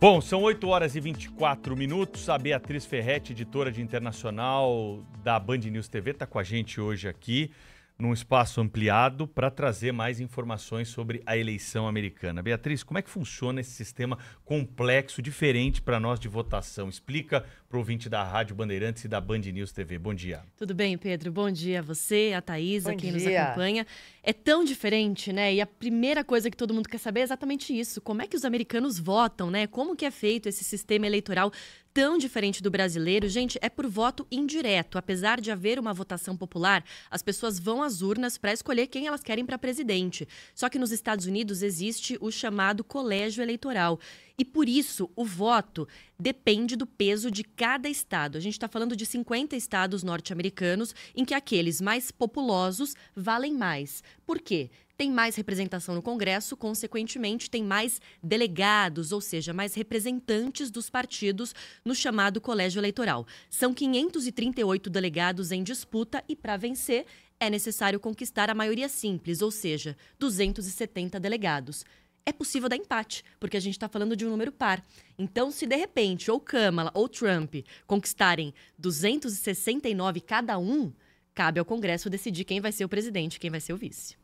Bom, são 8 horas e 24 minutos. A Beatriz Ferretti, editora de internacional da Band News TV, está com a gente hoje aqui num espaço ampliado para trazer mais informações sobre a eleição americana. Beatriz, como é que funciona esse sistema complexo, diferente para nós de votação? Explica para o ouvinte da Rádio Bandeirantes e da Band News TV. Bom dia. Tudo bem, Pedro? Bom dia a você, a Thaís, a quem nos acompanha. É tão diferente, né? E a primeira coisa que todo mundo quer saber é exatamente isso. Como é que os americanos votam, né? Como que é feito esse sistema eleitoral tão diferente do brasileiro? Gente, é por voto indireto. Apesar de haver uma votação popular, as pessoas vão às urnas para escolher quem elas querem para presidente. Só que nos Estados Unidos existe o chamado colégio eleitoral. E por isso, o voto depende do peso de cada estado. A gente está falando de 50 estados norte-americanos em que aqueles mais populosos valem mais. Por quê? Tem mais representação no Congresso, consequentemente, tem mais delegados, ou seja, mais representantes dos partidos no chamado colégio eleitoral. São 538 delegados em disputa e, para vencer, é necessário conquistar a maioria simples, ou seja, 270 delegados. É possível dar empate, porque a gente está falando de um número par. Então, se de repente ou Kamala ou Trump conquistarem 269 cada um, cabe ao Congresso decidir quem vai ser o presidente e quem vai ser o vice.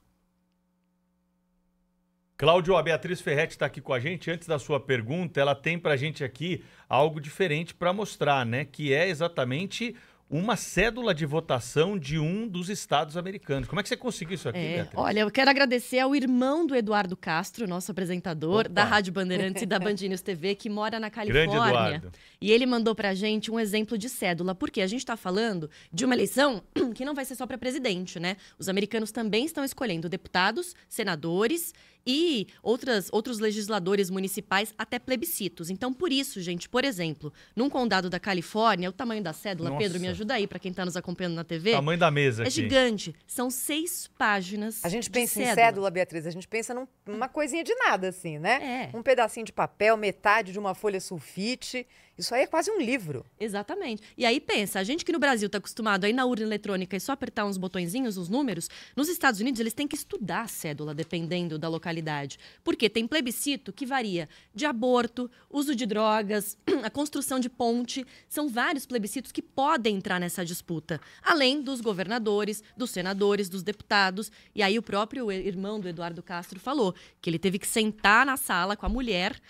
Cláudio, a Beatriz Ferretti está aqui com a gente. Antes da sua pergunta, ela tem para a gente aqui algo diferente para mostrar, né? Que é exatamente uma cédula de votação de um dos estados americanos. Como é que você conseguiu isso aqui, Beatriz? Olha, eu quero agradecer ao irmão do Eduardo Castro, nosso apresentador da Rádio Bandeirantes e da Band News TV, que mora na Califórnia. Grande Eduardo. E ele mandou pra gente um exemplo de cédula, porque a gente tá falando de uma eleição que não vai ser só para presidente, né? Os americanos também estão escolhendo deputados, senadores e outros legisladores municipais, até plebiscitos. Então, por isso, gente, por exemplo, num condado da Califórnia, o tamanho da cédula, Nossa. Pedro, me ajuda aí, para quem tá nos acompanhando na TV. Tamanho da mesa aqui. É gigante. São 6 páginas. A gente pensa em cédula, Beatriz, a gente pensa numa coisinha de nada, assim, né? Um pedacinho de papel, metade de uma folha sulfite. Isso aí é quase um livro. Exatamente. E aí pensa, a gente que no Brasil está acostumado a ir na urna eletrônica e só apertar uns botõezinhos, os números, nos Estados Unidos eles têm que estudar a cédula, dependendo da localidade. Porque tem plebiscito que varia de aborto, uso de drogas, a construção de ponte. São vários plebiscitos que podem entrar nessa disputa. Além dos governadores, dos senadores, dos deputados. E aí o próprio irmão do Eduardo Castro falou que ele teve que sentar na sala com a mulher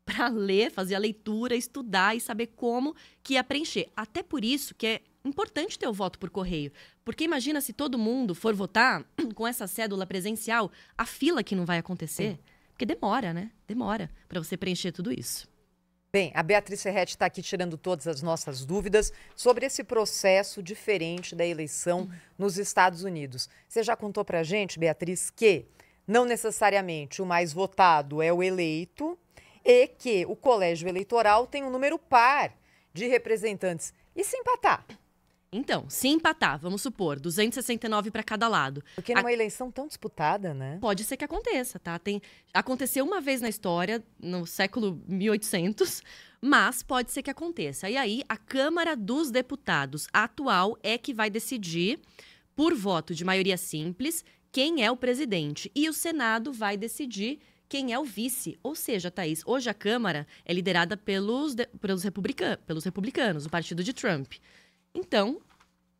para ler, fazer a leitura, estudar e saber como que ia preencher. Até por isso que é importante ter o voto por correio. Porque imagina se todo mundo for votar com essa cédula presencial, a fila que não vai acontecer. Porque demora, né? Demora para você preencher tudo isso. Bem, a Beatriz Ferretti está aqui tirando todas as nossas dúvidas sobre esse processo diferente da eleição nos Estados Unidos. Você já contou para a gente, Beatriz, que não necessariamente o mais votado é o eleito, e que o colégio eleitoral tem um número par de representantes. E se empatar? Então, se empatar, vamos supor, 269 para cada lado. Porque numa eleição tão disputada, né? Pode ser que aconteça, tá? Aconteceu uma vez na história, no século 1800, mas pode ser que aconteça. E aí, a Câmara dos Deputados atual é que vai decidir, por voto de maioria simples, quem é o presidente. E o Senado vai decidir quem é o vice. Ou seja, Thaís, hoje a Câmara é liderada pelos republicanos, o partido de Trump. Então,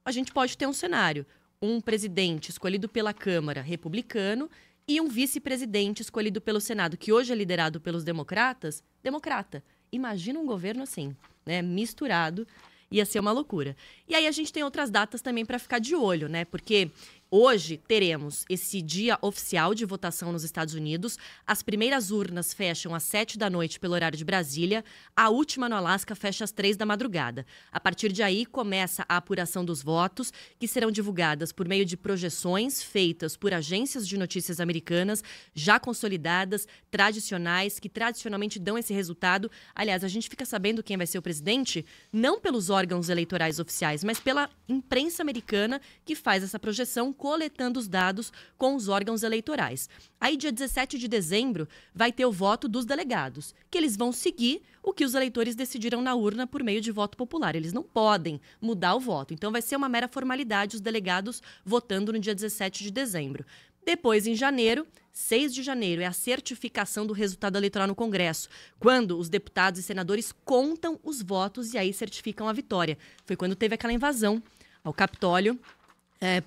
a gente pode ter um cenário, um presidente escolhido pela Câmara republicano e um vice-presidente escolhido pelo Senado, que hoje é liderado pelos democratas, democrata. Imagina um governo assim, né, misturado, ia ser uma loucura. E aí a gente tem outras datas também para ficar de olho, né, porque hoje teremos esse dia oficial de votação nos Estados Unidos. As primeiras urnas fecham às 7 da noite pelo horário de Brasília. A última no Alasca fecha às 3 da madrugada. A partir de aí começa a apuração dos votos, que serão divulgadas por meio de projeções feitas por agências de notícias americanas, já consolidadas, tradicionais, que tradicionalmente dão esse resultado. Aliás, a gente fica sabendo quem vai ser o presidente não pelos órgãos eleitorais oficiais, mas pela imprensa americana que faz essa projeção, coletando os dados com os órgãos eleitorais. Aí, dia 17 de dezembro, vai ter o voto dos delegados, que eles vão seguir o que os eleitores decidiram na urna por meio de voto popular. Eles não podem mudar o voto. Então, vai ser uma mera formalidade os delegados votando no dia 17 de dezembro. Depois, em janeiro, 6 de janeiro, é a certificação do resultado eleitoral no Congresso, quando os deputados e senadores contam os votos e aí certificam a vitória. Foi quando teve aquela invasão ao Capitólio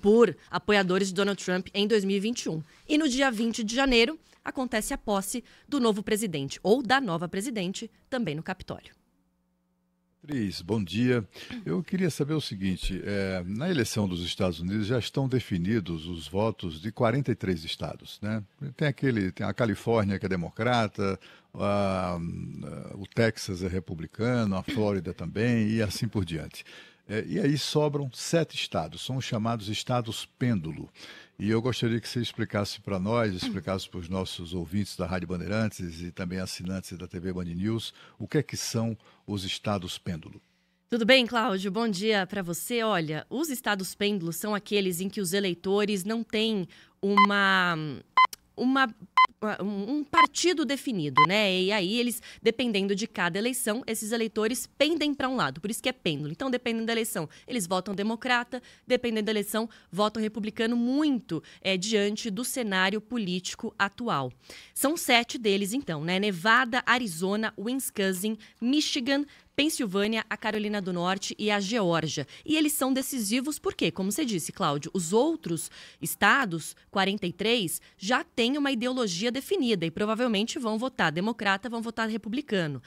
por apoiadores de Donald Trump em 2021. E no dia 20 de janeiro, acontece a posse do novo presidente, ou da nova presidente, também no Capitólio. Cris, bom dia. Eu queria saber o seguinte, na eleição dos Estados Unidos já estão definidos os votos de 43 estados, né? Tem a Califórnia que é democrata, o Texas é republicano, a Flórida também e assim por diante. E aí sobram 7 estados, são os chamados estados pêndulo. E eu gostaria que você explicasse para nós, explicasse para os nossos ouvintes da Rádio Bandeirantes e também assinantes da TV Band News, o que é que são os estados pêndulo. Tudo bem, Cláudio? Bom dia para você. Olha, os estados pêndulos são aqueles em que os eleitores não têm um partido definido, né? E aí eles, dependendo de cada eleição, esses eleitores pendem para um lado, por isso que é pêndulo. Então, dependendo da eleição, eles votam democrata, dependendo da eleição, votam republicano, muito diante do cenário político atual. São 7 deles, então, né? Nevada, Arizona, Wisconsin, Michigan, Pensilvânia, a Carolina do Norte e a Geórgia. E eles são decisivos porque, como você disse, Cláudio, os outros estados, 43, já têm uma ideologia definida e provavelmente vão votar democrata, vão votar republicano.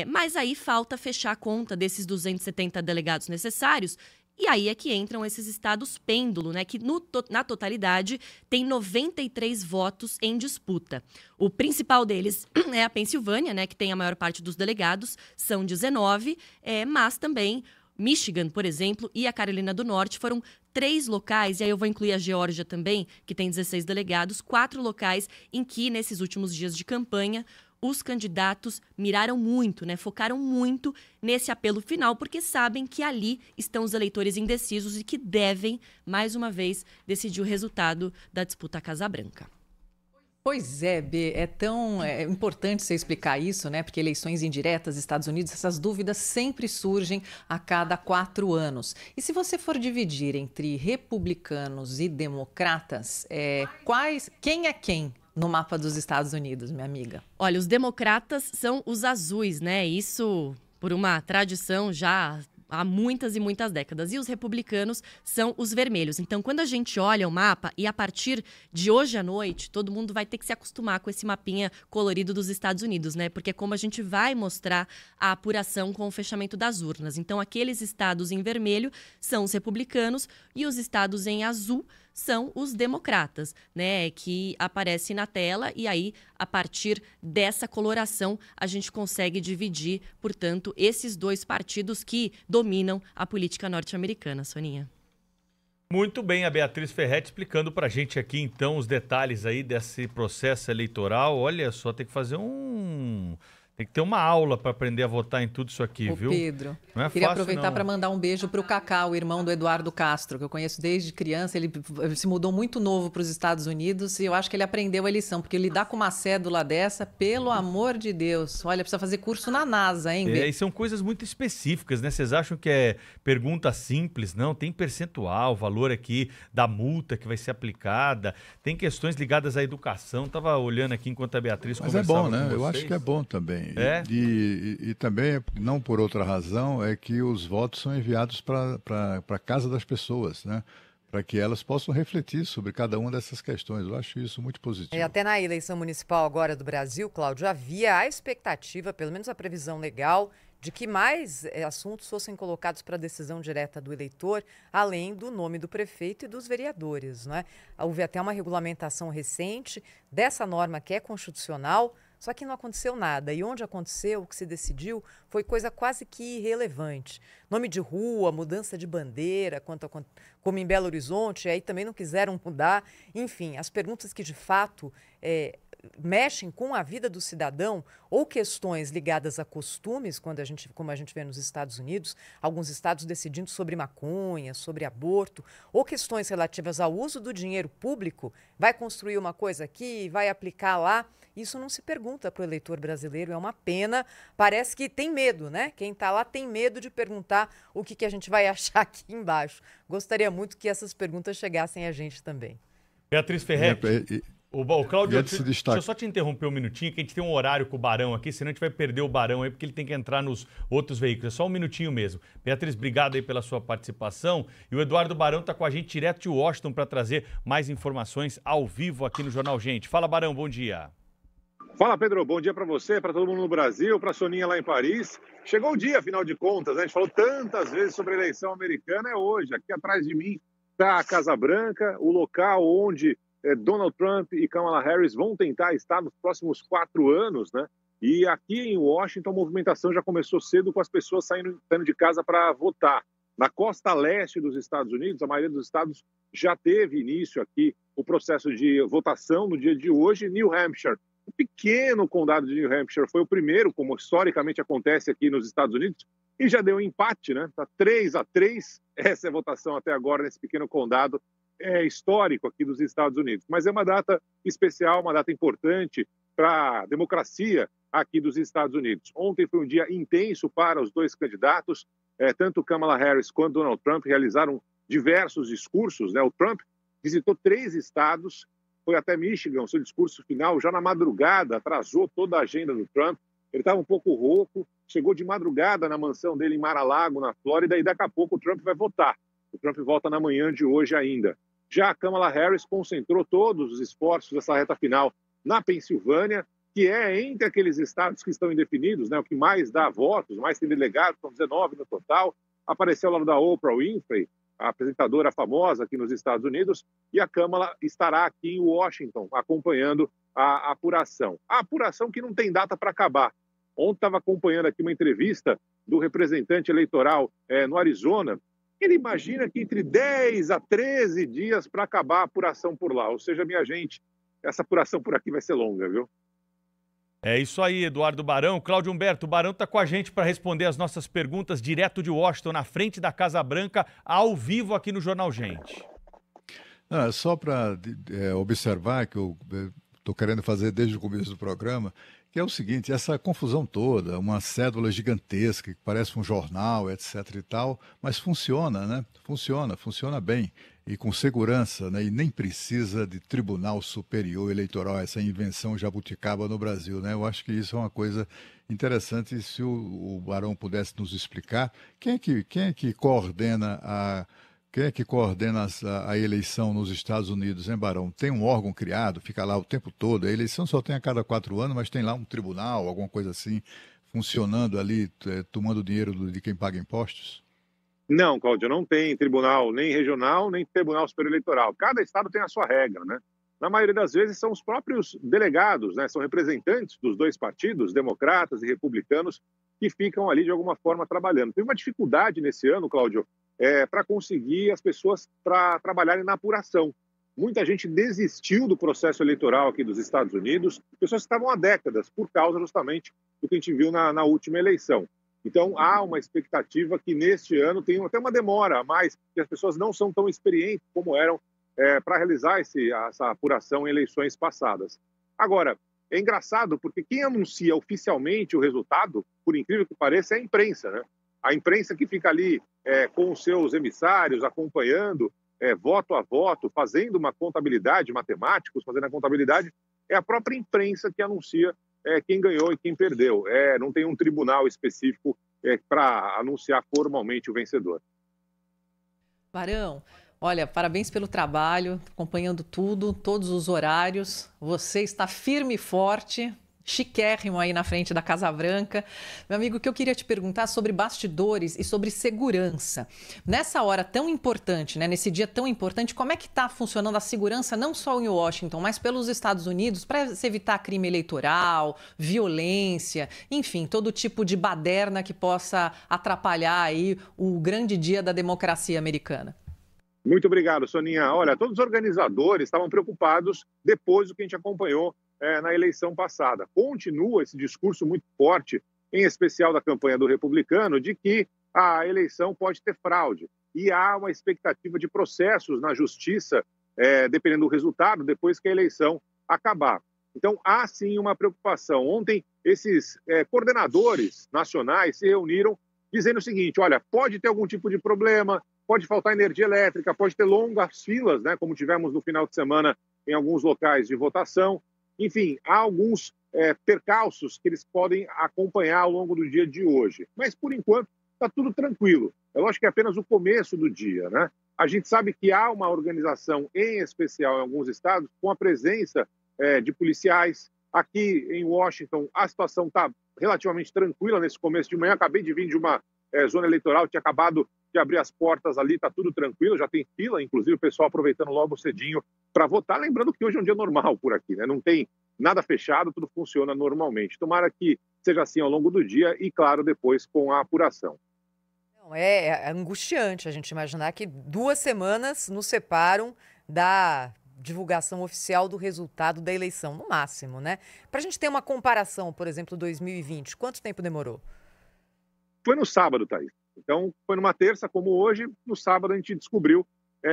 Mas aí falta fechar a conta desses 270 delegados necessários. E aí é que entram esses estados pêndulo, né, que na totalidade tem 93 votos em disputa. O principal deles é a Pensilvânia, né, que tem a maior parte dos delegados, são 19, mas também Michigan, por exemplo, e a Carolina do Norte foram 3 locais, e aí eu vou incluir a Geórgia também, que tem 16 delegados, 4 locais em que, nesses últimos dias de campanha, os candidatos miraram muito, né? Focaram muito nesse apelo final, porque sabem que ali estão os eleitores indecisos e que devem, mais uma vez, decidir o resultado da disputa à Casa Branca. Pois é, B, é tão importante você explicar isso, né? Porque eleições indiretas, Estados Unidos, essas dúvidas sempre surgem a cada 4 anos. E se você for dividir entre republicanos e democratas, quem é quem no mapa dos Estados Unidos, minha amiga? Olha, os democratas são os azuis, né? Isso por uma tradição já há muitas e muitas décadas. E os republicanos são os vermelhos. Então, quando a gente olha o mapa, e a partir de hoje à noite, todo mundo vai ter que se acostumar com esse mapinha colorido dos Estados Unidos, né? Porque é como a gente vai mostrar a apuração com o fechamento das urnas. Então, aqueles estados em vermelho são os republicanos e os estados em azul são os democratas, né, que aparece na tela e aí, a partir dessa coloração, a gente consegue dividir, portanto, esses 2 partidos que dominam a política norte-americana, Soninha. Muito bem, a Beatriz Ferretti explicando pra gente aqui, então, os detalhes aí desse processo eleitoral. Olha só, tem que fazer Tem que ter uma aula para aprender a votar em tudo isso aqui, viu? Pedro, não é queria fácil, aproveitar para mandar um beijo para o Cacá, o irmão do Eduardo Castro, que eu conheço desde criança. Ele se mudou muito novo para os Estados Unidos e eu acho que ele aprendeu a lição, porque lidar com uma cédula dessa, pelo amor de Deus, olha, precisa fazer curso na NASA, hein, E são coisas muito específicas, né? Vocês acham que é pergunta simples? Não, tem percentual, valor aqui da multa que vai ser aplicada, tem questões ligadas à educação. Tava olhando aqui enquanto a Beatriz conversava com vocês. Mas é bom, né? Eu acho que é bom também. E também, não por outra razão, é que os votos são enviados para a casa das pessoas, né? Para que elas possam refletir sobre cada uma dessas questões. Eu acho isso muito positivo. Até na eleição municipal agora do Brasil, Cláudio, havia a expectativa, pelo menos a previsão legal, de que mais assuntos fossem colocados para a decisão direta do eleitor, além do nome do prefeito e dos vereadores, não é? Houve até uma regulamentação recente dessa norma que é constitucional, só que não aconteceu nada. E onde aconteceu, o que se decidiu, foi coisa quase que irrelevante. Nome de rua, mudança de bandeira, como em Belo Horizonte, aí também não quiseram mudar. Enfim, as perguntas que de fato mexem com a vida do cidadão ou questões ligadas a costumes, como a gente vê nos Estados Unidos, alguns estados decidindo sobre maconha, sobre aborto, ou questões relativas ao uso do dinheiro público, vai construir uma coisa aqui, vai aplicar lá. Isso não se pergunta para o eleitor brasileiro, é uma pena. Parece que tem medo, né? Quem está lá tem medo de perguntar o que a gente vai achar aqui embaixo. Gostaria muito que essas perguntas chegassem a gente também. Beatriz Ferretti. O Cláudio, deixa eu só te interromper um minutinho, que a gente tem um horário com o Barão aqui, senão a gente vai perder o Barão aí, porque ele tem que entrar nos outros veículos. É só um minutinho mesmo. Beatriz, obrigado aí pela sua participação. E o Eduardo Barão está com a gente direto de Washington para trazer mais informações ao vivo aqui no Jornal Gente. Fala, Barão, bom dia. Fala, Pedro, bom dia para você, para todo mundo no Brasil, para a Soninha lá em Paris. Chegou o dia, afinal de contas, né? A gente falou tantas vezes sobre a eleição americana, é hoje. Aqui atrás de mim está a Casa Branca, o local onde Donald Trump e Kamala Harris vão tentar estar nos próximos 4 anos, né? E aqui em Washington a movimentação já começou cedo com as pessoas saindo de casa para votar. Na costa leste dos Estados Unidos, a maioria dos estados já teve início aqui o processo de votação no dia de hoje. New Hampshire, o pequeno condado de New Hampshire, foi o primeiro, como historicamente acontece aqui nos Estados Unidos, e já deu um empate, né? Está 3-3, essa é a votação até agora nesse pequeno condado. É histórico aqui dos Estados Unidos, mas é uma data especial, uma data importante para a democracia aqui dos Estados Unidos. Ontem foi um dia intenso para os dois candidatos, tanto Kamala Harris quanto Donald Trump realizaram diversos discursos, né? O Trump visitou 3 estados, foi até Michigan, o seu discurso final já na madrugada, atrasou toda a agenda do Trump, ele estava um pouco rouco, chegou de madrugada na mansão dele em Mar-a-Lago, na Flórida, e daqui a pouco o Trump vai votar. O Trump volta na manhã de hoje ainda. Já a Kamala Harris concentrou todos os esforços dessa reta final na Pensilvânia, que é entre aqueles estados que estão indefinidos, né, o que mais dá votos, mais tem delegados, são 19 no total. Apareceu ao lado da Oprah Winfrey, a apresentadora famosa aqui nos Estados Unidos, e a Kamala estará aqui em Washington, acompanhando a apuração. A apuração que não tem data para acabar. Ontem estava acompanhando aqui uma entrevista do representante eleitoral no Arizona. Ele imagina que entre 10 a 13 dias para acabar a apuração por lá. Ou seja, minha gente, essa apuração por aqui vai ser longa, viu? É isso aí, Eduardo Barão. Cláudio Humberto, o Barão está com a gente para responder as nossas perguntas direto de Washington, na frente da Casa Branca, ao vivo aqui no Jornal Gente. Só para observar que eu estou querendo fazer desde o começo do programa, que é o seguinte, essa confusão toda, uma cédula gigantesca que parece um jornal, etc e tal, mas funciona, né? Funciona bem e com segurança, né? E nem precisa de Tribunal Superior Eleitoral, essa invenção jabuticaba no Brasil, né? Eu acho que isso é uma coisa interessante. Se o Barão pudesse nos explicar, quem é que coordena a eleição nos Estados Unidos, hein, Barão? Tem um órgão criado, fica lá o tempo todo. A eleição só tem a cada 4 anos, mas tem lá um tribunal, alguma coisa assim, funcionando ali, tomando dinheiro de quem paga impostos? Não, Cláudio, não tem tribunal nem regional, nem tribunal superior eleitoral. Cada estado tem a sua regra, né? Na maioria das vezes são os próprios delegados, né? São representantes dos dois partidos, democratas e republicanos, que ficam ali de alguma forma trabalhando. Tem uma dificuldade nesse ano, Cláudio, para conseguir as pessoas para trabalharem na apuração. Muita gente desistiu do processo eleitoral aqui dos Estados Unidos, pessoas que estavam há décadas, por causa justamente do que a gente viu na última eleição. Então, há uma expectativa que neste ano tem até uma demora a mais, porque as pessoas não são tão experientes como eram para realizar essa apuração em eleições passadas. Agora, é engraçado porque quem anuncia oficialmente o resultado, por incrível que pareça, é a imprensa, né? A imprensa que fica ali com os seus emissários, acompanhando voto a voto, fazendo uma contabilidade, matemáticos fazendo a contabilidade, é a própria imprensa que anuncia quem ganhou e quem perdeu. Não tem um tribunal específico para anunciar formalmente o vencedor. Barão, olha, parabéns pelo trabalho, acompanhando tudo, todos os horários. Você está firme e forte, chiquérrimo aí na frente da Casa Branca. Meu amigo, o que eu queria te perguntar sobre bastidores e sobre segurança. Nessa hora tão importante, né, nesse dia tão importante, como é que está funcionando a segurança não só em Washington, mas pelos Estados Unidos, para se evitar crime eleitoral, violência, enfim, todo tipo de baderna que possa atrapalhar aí o grande dia da democracia americana? Muito obrigado, Soninha. Olha, todos os organizadores estavam preocupados depois do que a gente acompanhou na eleição passada. Continua esse discurso muito forte, em especial da campanha do republicano, de que a eleição pode ter fraude. E há uma expectativa de processos na justiça, dependendo do resultado, depois que a eleição acabar. Então, há sim uma preocupação. Ontem, esses coordenadores nacionais se reuniram dizendo o seguinte: olha, pode ter algum tipo de problema, pode faltar energia elétrica, pode ter longas filas, né, como tivemos no final de semana em alguns locais de votação. Enfim, há alguns percalços que eles podem acompanhar ao longo do dia de hoje. Mas, por enquanto, está tudo tranquilo. É lógico que é apenas o começo do dia, né? A gente sabe que há uma organização, em especial em alguns estados, com a presença de policiais. Aqui em Washington, a situação está relativamente tranquila nesse começo de manhã. Acabei de vir de uma zona eleitoral, tinha acabado de abrir as portas ali, está tudo tranquilo, já tem fila, inclusive o pessoal aproveitando logo cedinho para votar. Lembrando que hoje é um dia normal por aqui, né? Não tem nada fechado, tudo funciona normalmente. Tomara que seja assim ao longo do dia e, claro, depois com a apuração. É angustiante a gente imaginar que 2 semanas nos separam da divulgação oficial do resultado da eleição, no máximo, né? Para a gente ter uma comparação, por exemplo, 2020, quanto tempo demorou? Foi no sábado, Thaís. Então, foi numa terça, como hoje, no sábado a gente descobriu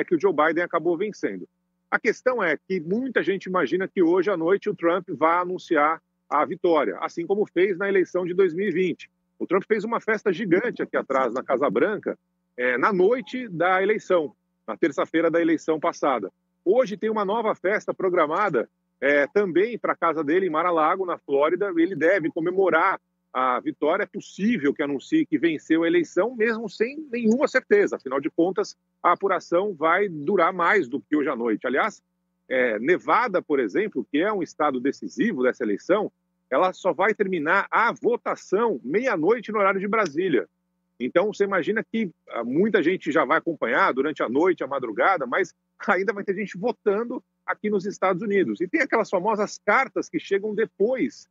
que o Joe Biden acabou vencendo. A questão é que muita gente imagina que hoje à noite o Trump vai anunciar a vitória, assim como fez na eleição de 2020. O Trump fez uma festa gigante aqui atrás, na Casa Branca, na noite da eleição, na terça-feira da eleição passada. Hoje tem uma nova festa programada também para a casa dele em Mar-a-Lago, na Flórida. Ele deve comemorar a vitória. É possível que anuncie que venceu a eleição, mesmo sem nenhuma certeza. Afinal de contas, a apuração vai durar mais do que hoje à noite. Aliás, Nevada, por exemplo, que é um estado decisivo dessa eleição, ela só vai terminar a votação meia-noite no horário de Brasília. Então, você imagina que muita gente já vai acompanhar durante a noite, a madrugada, mas ainda vai ter gente votando aqui nos Estados Unidos. E tem aquelas famosas cartas que chegam depois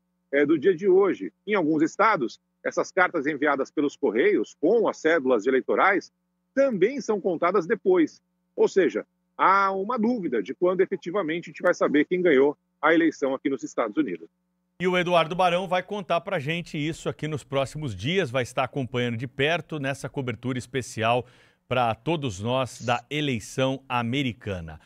do dia de hoje. Em alguns estados, essas cartas enviadas pelos Correios, com as cédulas eleitorais, também são contadas depois. Ou seja, há uma dúvida de quando efetivamente a gente vai saber quem ganhou a eleição aqui nos Estados Unidos. E o Eduardo Barão vai contar pra gente isso aqui nos próximos dias, vai estar acompanhando de perto nessa cobertura especial para todos nós da eleição americana.